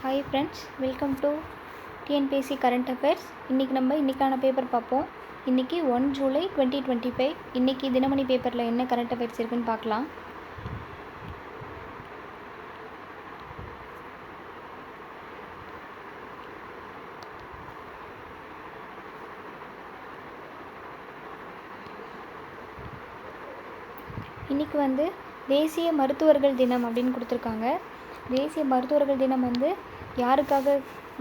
Hi friends, welcome to TNPSC current affairs. இன்றைக்கி நம்ம இன்றைக்கான பேப்பர் பார்ப்போம். இன்றைக்கி 1 ஜூலை 2025. இன்றைக்கி தினமணி பேப்பரில் என்ன கரண்ட் அஃபேர்ஸ் இருக்குன்னு பார்க்கலாம். இன்றைக்கி தேசிய மருத்துவர்கள் தினம் அப்படின்னு கொடுத்துருக்காங்க. தேசிய மருத்துவர்கள் தினம் யாருக்காக,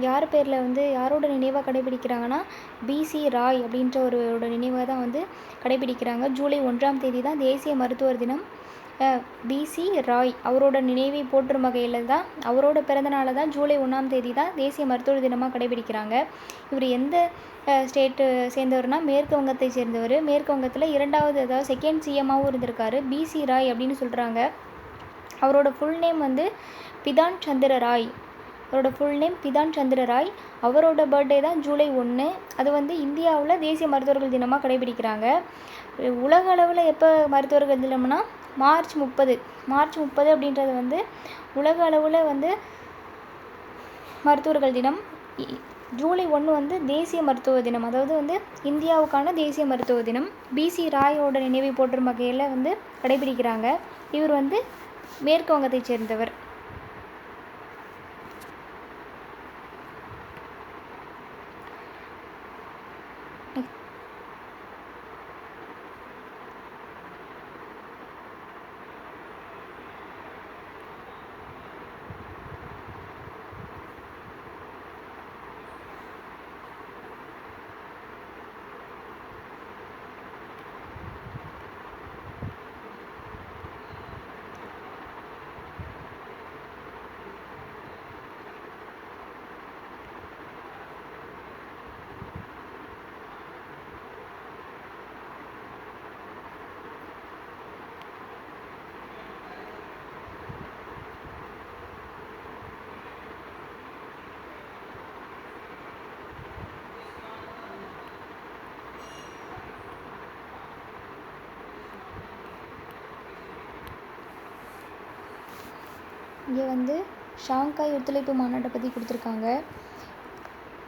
யார் பேரில் யாரோட நினைவாக கடைபிடிக்கிறாங்கன்னா பிசி ராய் அப்படின்ற ஒருவரோட நினைவாக தான் கடைபிடிக்கிறாங்க. ஜூலை 1ஆம் தேதி தான் தேசிய மருத்துவர் தினம். பிசி ராய் அவரோட நினைவை போற்றும் வகையில் தான், அவரோட பிறந்தநாளை தான் ஜூலை 1ஆம் தேதி தான் தேசிய மருத்துவர் தினமாக கடைபிடிக்கிறாங்க. இவர் எந்த ஸ்டேட்டு சேர்ந்தவர்னா மேற்கு வங்கத்தை சேர்ந்தவர். மேற்கு வங்கத்தில் இரண்டாவது, அதாவது செகண்ட் சிஎம்மாகவும் இருந்திருக்காரு. பிசி ராய் அப்படின்னு சொல்கிறாங்க. அவரோட ஃபுல் நேம் பிதான் சந்திர ராய். அவரோட ஃபுல் நேம் பிதான் சந்திர ராய். அவரோட பர்த்டே தான் ஜூலை 1. அது இந்தியாவில் தேசிய மருத்துவர்கள் தினமாக கடைபிடிக்கிறாங்க. உலக அளவில் எப்போ மருத்துவர்கள் தினம்னா மார்ச் 30. மார்ச் 30 அப்படின்றது உலக அளவில் மருத்துவர்கள் தினம். ஜூலை 1 தேசிய மருத்துவ தினம், அதாவது இந்தியாவுக்கான தேசிய மருத்துவ தினம். பிசி ராயோட நினைவை போற்றும் வகையில் கடைபிடிக்கிறாங்க. இவர் மேற்கு வங்கத்தை சேர்ந்தவர். இங்கே ஷாங்காய் ஒத்துழைப்பு மாநாட்டை பற்றி கொடுத்துருக்காங்க.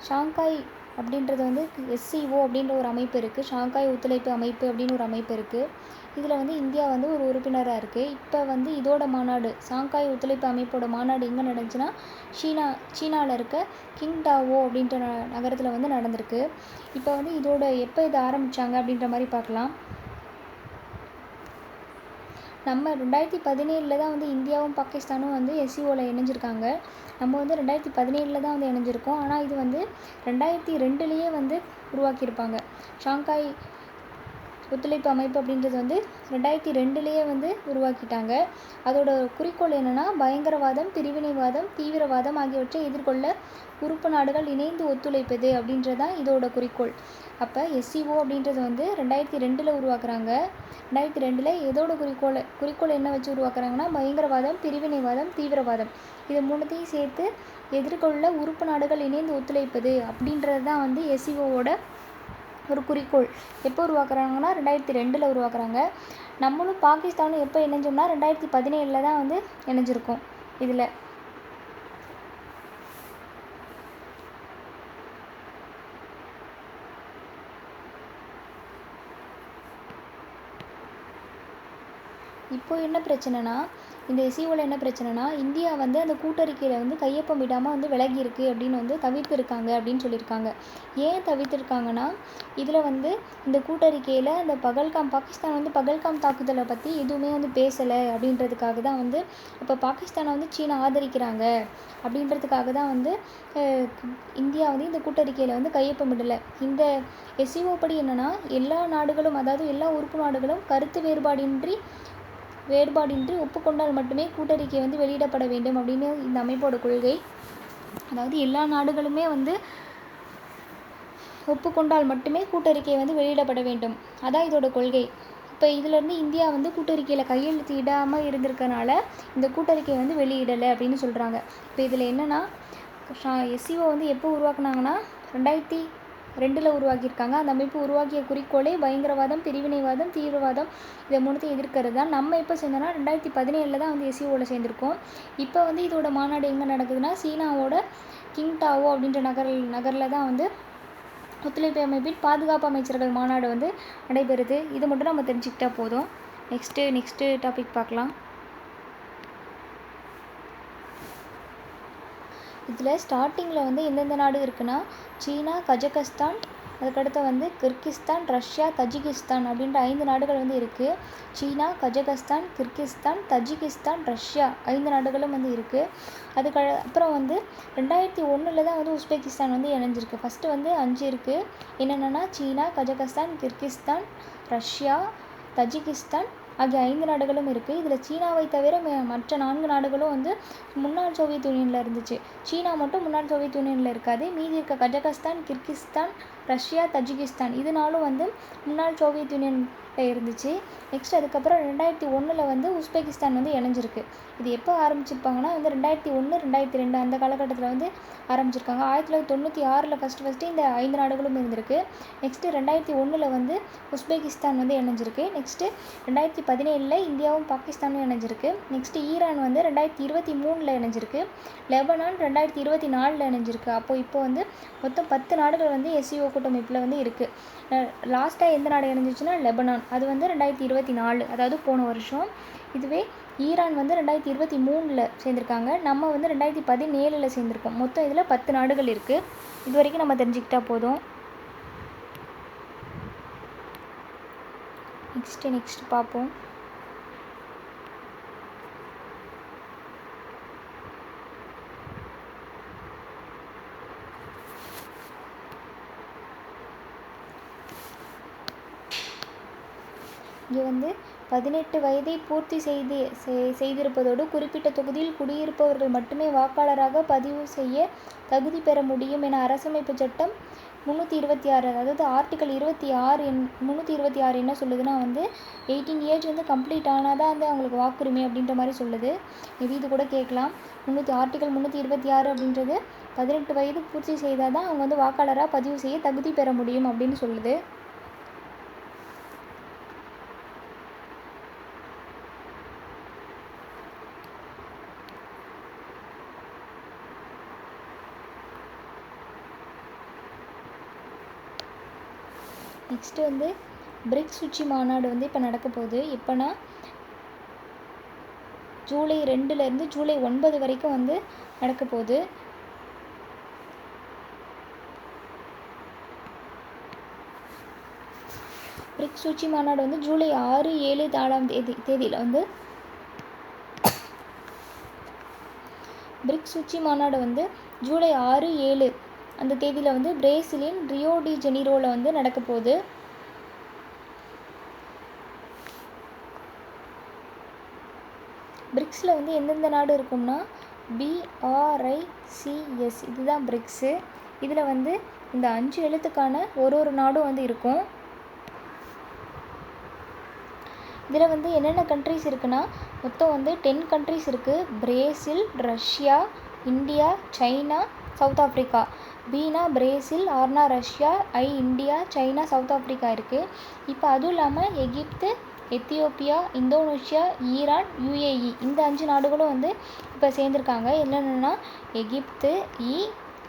ஷாங்காய் அப்படின்றது எஸ்சிஓ அப்படின்ற ஒரு அமைப்பு இருக்குது. ஷாங்காய் ஒத்துழைப்பு அமைப்பு அப்படின்னு ஒரு அமைப்பு இருக்குது. இதில் இந்தியா ஒரு உறுப்பினராக இருக்குது. இப்போ இதோட மாநாடு, ஷாங்காய் ஒத்துழைப்பு அமைப்போட மாநாடு எங்கே நடந்துச்சுன்னா சீனாவில் இருக்க கிங்டாவோ அப்படின்ற நகரத்தில் நடந்திருக்கு. இப்போ இதோட எப்போ இதை ஆரம்பித்தாங்க அப்படின்ற மாதிரி பார்க்கலாம். நம்ம 2017 தான் இந்தியாவும் பாகிஸ்தானும் எஸ்சிஓவில் இணைஞ்சிருக்காங்க. நம்ம 2017 தான் இணைஞ்சிருக்கோம். ஆனால் இது 2002லேயே உருவாக்கியிருப்பாங்க. ஷாங்காய் ஒத்துழைப்பு அமைப்பு அப்படின்றது 2002லேயே உருவாக்கிட்டாங்க. அதோட குறிக்கோள் என்னென்னா, பயங்கரவாதம், பிரிவினைவாதம், தீவிரவாதம் ஆகியவற்றை எதிர்கொள்ள உறுப்பு நாடுகள் இணைந்து ஒத்துழைப்பது அப்படின்றது தான் இதோட குறிக்கோள். அப்போ எஸ்சிஓ அப்படின்றது 2002 உருவாக்குறாங்க. 2002 எதோட குறிக்கோள் என்ன வச்சு உருவாக்குறாங்கன்னா, பயங்கரவாதம், பிரிவினைவாதம், தீவிரவாதம் இது மூணுத்தையும் சேர்த்து எதிர்கொள்ள உறுப்பு நாடுகள் இணைந்து ஒத்துழைப்பது அப்படின்றது தான் எஸ்சிஓவோட ஒரு குறிக்கோள். எப்போ உருவாக்குறாங்கன்னா 2002 உருவாக்குறாங்க. நம்மளும் பாகிஸ்தானும் எப்போ இணைஞ்சோம்னா 2017 தான் இணைஞ்சிருக்கோம். இதில் இப்போ என்ன பிரச்சனைனா, இந்த எஸ்சிஓவில் என்ன பிரச்சனைனா, இந்தியா அந்த கூட்டறிக்கையில் கையொப்பம் விடாமல் விலகி இருக்குது அப்படின்னு தவிர்த்திருக்காங்க அப்படின்னு சொல்லியிருக்காங்க. ஏன் தவிர்த்திருக்காங்கன்னா, இதில் இந்த கூட்டறிக்கையில் இந்த பாகிஸ்தான் பகல்காம் தாக்குதலை பற்றி எதுவுமே பேசலை அப்படின்றதுக்காக தான் இப்போ பாகிஸ்தானை சீனா ஆதரிக்கிறாங்க அப்படின்றதுக்காக தான் இந்தியா இந்த கூட்டறிக்கையில் கையொப்பமிடலை. இந்த எஸ்சிஓ படி என்னென்னா, எல்லா நாடுகளும், அதாவது எல்லா உறுப்பு நாடுகளும் கருத்து வேறுபாடின்றி ஒப்புக்கொண்டால் மட்டுமே கூட்டறிக்கை வெளியிடப்பட வேண்டும் அப்படின்னு இந்த அமைப்போட கொள்கை. அதாவது எல்லா நாடுகளுமே ஒப்புக்கொண்டால் மட்டுமே கூட்டறிக்கை வெளியிடப்பட வேண்டும். அதான் இதோட கொள்கை. இப்போ இதிலேருந்து இந்தியா கூட்டறிக்கையில் கையெழுத்து இடாமல் இருந்திருக்கனால இந்த கூட்டறிக்கை வெளியிடலை அப்படின்னு சொல்கிறாங்க. இப்போ இதில் என்னென்னா, எஸ்சிஓ எப்போ உருவாக்குனாங்கன்னா 2ல் உருவாக்கியிருக்காங்க. அந்த அமைப்பு உருவாக்கிய குறிக்கோளே பயங்கரவாதம், பிரிவினைவாதம், தீவிரவாதம் இதை 3த்தையும் எதிர்க்கிறது தான். நம்ம எப்போ சேர்ந்தோன்னா 2017 தான் வந்து எஸ்சிஓவில் சேர்ந்துருக்கோம். இப்போ வந்து இதோட மாநாடு எங்கே நடக்குதுன்னா சீனாவோட கிங்டாவோ அப்படின்ற நகரில் தான் வந்து ஒத்துழைப்பு அமைப்பின் பாதுகாப்பு அமைச்சர்கள் மாநாடு வந்து நடைபெறுது. இது மட்டும் நம்ம தெரிஞ்சுக்கிட்டா போதும். நெக்ஸ்ட்டு டாபிக் பார்க்கலாம். இதில் ஸ்டார்டிங்கில் வந்து எந்தெந்த நாடு இருக்குன்னா சீனா, கஜகஸ்தான், அதுக்கடுத்து வந்து கிர்கிஸ்தான், ரஷ்யா, தஜிகிஸ்தான் அப்படின்ற 5 நாடுகள் வந்து இருக்குது. சீனா, கஜகஸ்தான், கிர்கிஸ்தான், தஜிகிஸ்தான், ரஷ்யா 5 நாடுகளும் வந்து இருக்குது. அப்புறம் வந்து 2001 தான் வந்து உஸ்பெகிஸ்தான் வந்து இணைஞ்சிருக்கு. ஃபஸ்ட்டு வந்து 5 இருக்குது. என்னென்னா சீனா, கஜகஸ்தான், கிர்கிஸ்தான், ரஷ்யா, தஜிகிஸ்தான் ஆகிய 5 நாடுகளும் இருக்குது. இதில் சீனாவை தவிர மற்ற 4 நாடுகளும் வந்து முன்னாள் சோவியத் யூனியனில் இருந்துச்சு. சீனா மட்டும் முன்னாள் சோவியத் யூனியனில் இருக்காது. மீதி இருக்க கஜகஸ்தான், கிர்கிஸ்தான், ரஷ்யா, தஜிகிஸ்தான் இதனாலும் வந்து முன்னாள் சோவியத் யூனியனில் இருந்துச்சு. நெக்ஸ்ட் அதுக்கப்புறம் 2001 வந்து உஸ்பெகிஸ்தான் வந்து இணைஞ்சிருக்கு. இது எப்போ ஆரம்பிச்சிருப்பாங்கன்னா வந்து 2001, 2002 அந்த காலகட்டத்தில் வந்து ஆரம்பிச்சிருக்காங்க. 1996 ஃபஸ்ட்டு இந்த 5 நாடுகளும் இருந்திருக்கு. நெக்ஸ்ட்டு 2001 வந்து உஸ்பெகிஸ்தான் வந்து இணைஞ்சிருக்கு. நெக்ஸ்ட்டு 2017 இந்தியாவும் பாகிஸ்தானும் இணைஞ்சிருக்கு. நெக்ஸ்ட்டு ஈரான் வந்து 2023 இணைஞ்சிருக்கு. லெபனான் 2024 இணைஞ்சிருக்கு. இப்போ வந்து மொத்தம் 10 நாடுகள் வந்து எஸ்சிஓ கூட்டமைப்பில் வந்து இருக்குது. லாஸ்ட்டாக எந்த நாடு இணைஞ்சிச்சுன்னா லெபனான். அது வந்து 2024 அதாவது போன வருஷம். இதுவே ஈரான் வந்து 2023 சேர்ந்துருக்காங்க. நம்ம வந்து 2017 சேர்ந்துருக்கோம். மொத்தம் இதில் 10 நாடுகள் இருக்குது. இது வரைக்கும் நம்ம தெரிஞ்சுக்கிட்டா போதும். நெக்ஸ்ட் பார்ப்போம். இங்கே வந்து 18 வயதை பூர்த்தி செய்திருப்பதோடு குறிப்பிட்ட தொகுதியில் குடியிருப்பவர்கள் மட்டுமே வாக்காளராக பதிவு செய்ய தகுதி பெற முடியும் என அரசமைப்பு சட்டம் 326 அதாவது ஆர்டிக்கல் 326 என்ன சொல்லுதுன்னா வந்து 18 ஏஜ் வந்து கம்ப்ளீட் ஆனால் தான் வந்து அவங்களுக்கு வாக்குரிமை அப்படின்ற மாதிரி சொல்லுது. இது கூட கேட்கலாம். ஆர்டிக்கல் 326 அப்படின்றது 18 வயது பூர்த்தி செய்தால் தான் அவங்க வந்து வாக்காளராக பதிவு செய்ய தகுதி பெற முடியும் அப்படின்னு சொல்லுது. நெக்ஸ்ட்டு வந்து பிரிக்ஸ் உச்சி மாநாடு வந்து இப்போ நடக்க போகுது. எப்போனா ஜூலை 2 ஜூலை 9 வரைக்கும் வந்து நடக்க போகுது. பிரிக்ஸ் உச்சி மாநாடு வந்து ஜூலை 6, 7, 4 தேதியில் வந்து பிரிக்ஸ் உச்சி மாநாடு வந்து ஜூலை 6, 7 அந்த தேதியில் வந்து பிரேசிலின் ரியோ டி ஜெனீரோவில் வந்து நடக்க போகுது. பிரிக்ஸில் வந்து எந்தெந்த நாடு இருக்கும்னா BRICS இதுதான் பிரிக்ஸு. இதில் வந்து இந்த 5 எழுத்துக்கான ஒரு நாடும் வந்து இருக்கும். இதில் வந்து என்னென்ன கண்ட்ரிஸ் இருக்குன்னா மொத்தம் வந்து 10 கண்ட்ரிஸ் இருக்குது. Brazil, Russia, India, China, South Africa. பினா பிரேசில், ஆர்னா Russia, India, China, South Africa இருக்குது. இப்போ அதுவும் இல்லாமல் எகிப்து, எத்தியோப்பியா, இந்தோனேஷியா, ஈரான், UAE இந்த 5 நாடுகளும் வந்து இப்போ சேர்ந்துருக்காங்க. என்னென்னா எகிப்து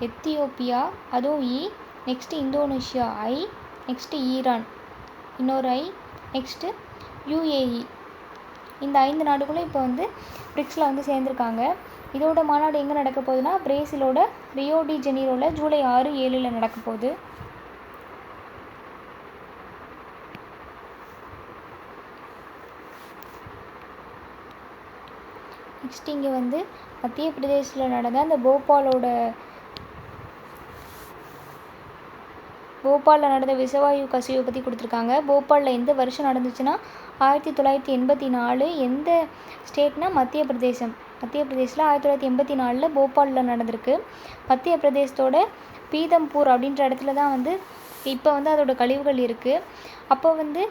எத்தியோப்பியா அதுவும் நெக்ஸ்ட்டு இந்தோனேஷியா நெக்ஸ்ட்டு ஈரான் இன்னொரு நெக்ஸ்ட்டு UAE இந்த 5 நாடுகளும் இப்போ வந்து பிரிக்ஸில் வந்து சேர்ந்துருக்காங்க. இதோட மாநாடு எங்கே நடக்க போகுதுன்னா பிரேசிலோட ரியோ டி ஜெனீரோவில் ஜூலை 6, 7 நடக்க போகுது. நெக்ஸ்ட் இங்கே வந்து மத்திய பிரதேசில் நடந்த அந்த போபாலில் நடந்த விஷவாயு கசிவை பற்றி கொடுத்துருக்காங்க. போபாலில் எந்த வருஷம் நடந்துச்சுன்னா 1984. எந்த ஸ்டேட்னா மத்திய பிரதேசில் 1984 போபாலில் நடந்திருக்கு. மத்திய பிரதேசத்தோட பீதம்பூர் அப்படின்ற இடத்துல தான் வந்து இப்போ வந்து அதோட கழிவுகள் இருக்குது. அப்போ வந்து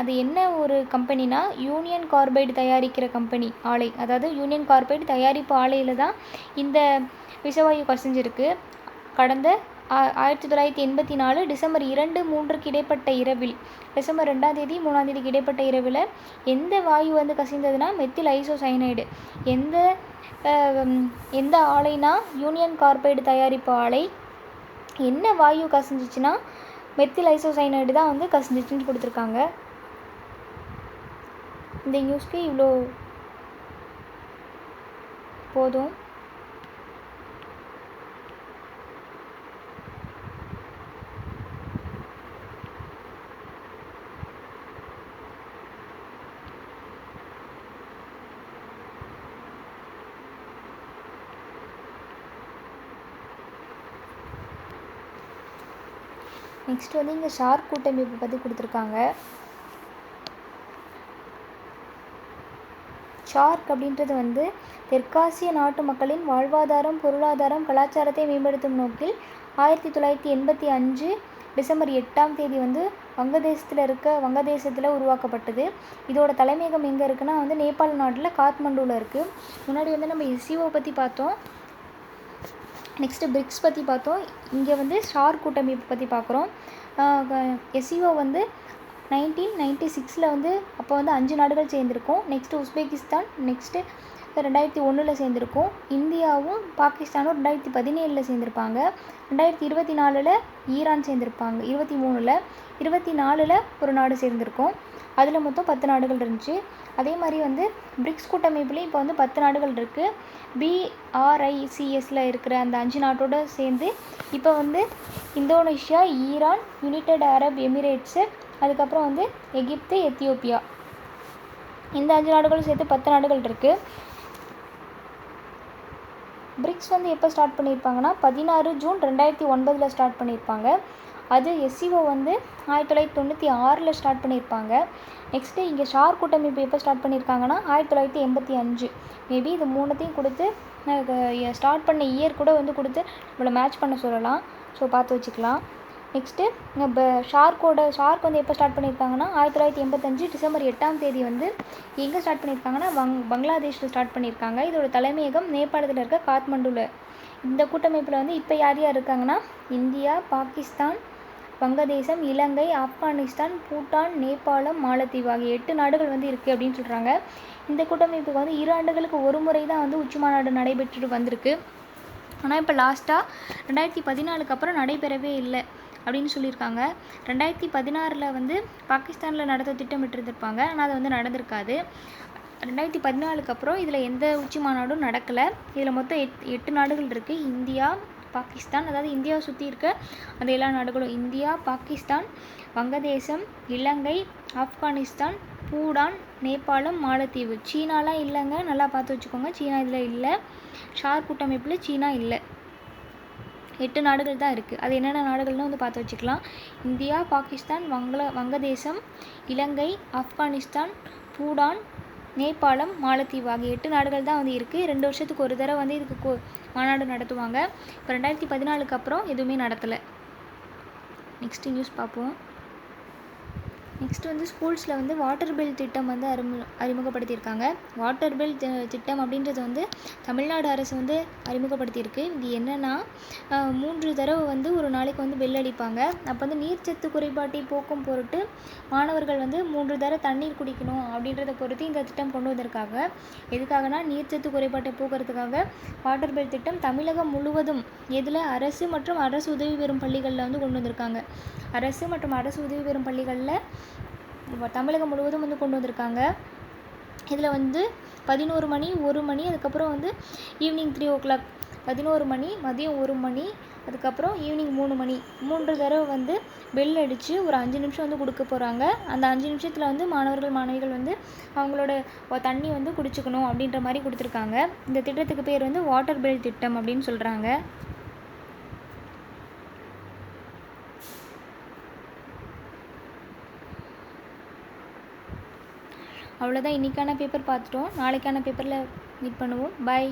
அது என்ன ஒரு கம்பெனினா யூனியன் கார்பைடு தயாரிக்கிற கம்பெனி ஆலை, அதாவது யூனியன் கார்பைடு தயாரிப்பு ஆலையில் தான் இந்த விஷவாயு கசிஞ்சிருக்கு. கடந்த 1984 டிசம்பர் 2, 3க்கு இடைப்பட்ட இரவில், டிசம்பர் 2ஆம் தேதி 3ஆம் தேதிக்கு இடைப்பட்ட இரவில் எந்த வாயு வந்து கசிந்ததுன்னா மெத்தில் ஐசோசைனைடு. எந்த ஆலைனா யூனியன் கார்பைடு தயாரிப்பு ஆலை. என்ன வாயு கசிஞ்சிச்சுன்னா மெத்தில் ஐசோசைனைடு தான் வந்து கசிஞ்சிச்சுன்னு கொடுத்துருக்காங்க. இந்த நியூஸ்க்கு இவ்வளோ போதும். நெக்ஸ்ட் வந்து இங்கே ஷார்க் கூட்டமைப்பு பற்றி கொடுத்துருக்காங்க. ஷார்க் அப்படின்றது வந்து தெற்காசிய நாட்டு மக்களின் வாழ்வாதாரம், பொருளாதாரம், கலாச்சாரத்தை மேம்படுத்தும் நோக்கில் 1985 டிசம்பர் 8ஆம் தேதி வந்து வங்கதேசத்தில் உருவாக்கப்பட்டது. இதோட தலைமையகம் எங்கே இருக்குன்னா வந்து நேபாள நாட்டில் காத்மண்டுவில் இருக்குது. முன்னாடி வந்து நம்ம எஸ்சிஓ பற்றி பார்த்தோம், நெக்ஸ்ட்டு பிரிக்ஸ் பற்றி பார்த்தோம். இங்கே வந்து ஷார்க் கூட்டமைப்பு பற்றி பார்க்குறோம். எஸ்சிஓ வந்து 1996 வந்து அப்போ வந்து 5 நாடுகள் சேர்ந்துருக்கும். நெக்ஸ்ட்டு உஸ்பெகிஸ்தான், நெக்ஸ்ட்டு 2001 சேர்ந்துருக்கும். இந்தியாவும் பாகிஸ்தானும் 2017 சேர்ந்துருப்பாங்க. 2024 ஈரான் சேர்ந்துருப்பாங்க. 2023 ஒரு நாடு சேர்ந்துருக்கும். அதில் மொத்தம் 10 நாடுகள் இருந்துச்சு. அதே மாதிரி வந்து பிரிக்ஸ் கூட்டமைப்புலேயும் இப்போ வந்து 10 நாடுகள் இருக்குது. BRICSல இருக்கிற அந்த 5 நாட்டோடு சேர்ந்து இப்போ வந்து Indonesia, Iran, United Arab Emirates, அதுக்கப்புறம் வந்து எகிப்து, எத்தியோப்பியா, இந்த 5 நாடுகளும் சேர்த்து 10 நாடுகள் இருக்குது. பிரிக்ஸ் வந்து எப்போ ஸ்டார்ட் பண்ணியிருப்பாங்கன்னா 16 ஜூன் 2009 ஸ்டார்ட் பண்ணியிருப்பாங்க. அது எஸ்சிஓ வந்து 1996 ஸ்டார்ட் பண்ணியிருப்பாங்க. நெக்ஸ்ட்டு இங்கே ஷார்க் கூட்டமைப்பு எப்போ ஸ்டார்ட் பண்ணியிருக்காங்கன்னா 1985. மேபி இது மூணுத்தையும் கொடுத்து ஸ்டார்ட் பண்ண இயர் கூட வந்து கொடுத்து நம்மளை மேட்ச் பண்ண சொல்லலாம். ஸோ பார்த்து வச்சுக்கலாம். நெக்ஸ்ட்டு ஷார்க் வந்து எப்போ ஸ்டார்ட் பண்ணியிருக்காங்கன்னா 1985 டிசம்பர் 8ஆம் தேதி வந்து எங்கே ஸ்டார்ட் பண்ணியிருக்காங்கன்னா பங்களாதேஷில் ஸ்டார்ட் பண்ணியிருக்காங்க. இதோட தலைமையகம் நேபாளத்தில் இருக்க காத்மண்டுவில். இந்த கூட்டமைப்பில் வந்து இப்போ யார் யார் இருக்காங்கன்னா இந்தியா, பாகிஸ்தான், வங்கதேசம், இலங்கை, ஆப்கானிஸ்தான், பூட்டான், நேபாளம், மாலத்தீவு ஆகிய 8 நாடுகள் வந்து இருக்குது அப்படின்னு சொல்கிறாங்க. இந்த கூட்டமைப்புக்கு வந்து 2 ஆண்டுகளுக்கு ஒரு முறை தான் வந்து உச்சி மாநாடு நடைபெற்றுட்டு வந்திருக்கு. ஆனால் இப்போ லாஸ்ட்டாக 2014 அப்புறம் நடைபெறவே இல்லை அப்படின்னு சொல்லியிருக்காங்க. 2016 வந்து பாகிஸ்தானில் நடத்த திட்டமிட்டிருந்திருப்பாங்க, ஆனால் அது வந்து நடந்திருக்காது. 2014 அப்புறம் இதில் எந்த உச்சி மாநாடும் நடக்கலை. இதில் மொத்தம் 8 நாடுகள் இருக்குது. இந்தியா, பாகிஸ்தான், அதாவது இந்தியாவை சுற்றி இருக்க அந்த எல்லா நாடுகளும், இந்தியா, பாகிஸ்தான், வங்கதேசம், இலங்கை, ஆப்கானிஸ்தான், பூடான், நேபாளம், மாலத்தீவு. சீனாலாம் இல்லைங்க, நல்லா பார்த்து வச்சுக்கோங்க. சீனா இதில் இல்லை. ஷார்க் கூட்டமைப்பில் சீனா இல்லை. 8 நாடுகள் தான் இருக்குது. அது என்னென்ன நாடுகள்னு வந்து பார்த்து வச்சுக்கலாம். இந்தியா, பாகிஸ்தான், வங்கதேசம், இலங்கை, ஆப்கானிஸ்தான், பூடான், நேபாளம், மாலத்தீவு ஆகிய 8 நாடுகள் தான் வந்து இருக்குது. 2 வருஷத்துக்கு ஒரு தடவை வந்து இதுக்கு மாநாடு நடத்துவாங்க. இப்போ 2014 அப்புறம் எதுவுமே நடத்தலை. நெக்ஸ்ட்டு நியூஸ் பார்ப்போம். நெக்ஸ்ட்டு வந்து ஸ்கூல்ஸில் வந்து வாட்டர் பில் திட்டம் வந்து அறிமுகப்படுத்தியிருக்காங்க. வாட்டர் பில் திட்டம் அப்படின்றது வந்து தமிழ்நாடு அரசு வந்து அறிமுகப்படுத்தியிருக்கு. இது என்னென்னா 3 தடவை வந்து ஒரு நாளைக்கு வந்து பில் அடிப்பாங்க. அப்போ வந்து நீர்ச்சத்து குறைபாட்டை போக்கும் பொருட்டு மாணவர்கள் வந்து 3 தடவை தண்ணீர் குடிக்கணும் அப்படின்றத பொறுத்து இந்த திட்டம் கொண்டு வந்திருக்காங்க. எதுக்காகனா நீர்ச்சத்து குறைபாட்டை போக்குறதுக்காக வாட்டர் பில் திட்டம் தமிழகம் முழுவதும் இதில் அரசு மற்றும் அரசு உதவி பெறும் பள்ளிகளில் வந்து கொண்டு வந்திருக்காங்க. அரசு மற்றும் அரசு உதவி பெறும் பள்ளிகளில் தமிழகம் முழுவதும் வந்து கொண்டு வந்திருக்காங்க. இதில் வந்து 11 மணி, 1 மணி, அதுக்கப்புறம் வந்து ஈவினிங் 3 o'clock, 11 மணி, மதியம் 1 மணி, அதுக்கப்புறம் ஈவினிங் 3 மணி, 3 தடவை வந்து பெல் அடித்து ஒரு 5 நிமிஷம் வந்து கொடுக்க போகிறாங்க. அந்த 5 நிமிஷத்தில் வந்து மாணவர்கள் வந்து அவங்களோட தண்ணி வந்து குடிச்சுக்கணும் அப்படின்ற மாதிரி கொடுத்துருக்காங்க. இந்த திட்டத்துக்கு பேர் வந்து வாட்டர் பில் திட்டம் அப்படின்னு சொல்கிறாங்க. அவ்வளோதான், இன்றைக்கான பேப்பர் பார்த்துட்டோம். நாளைக்கான பேப்பரில் மீட் பண்ணுவோம். பாய்.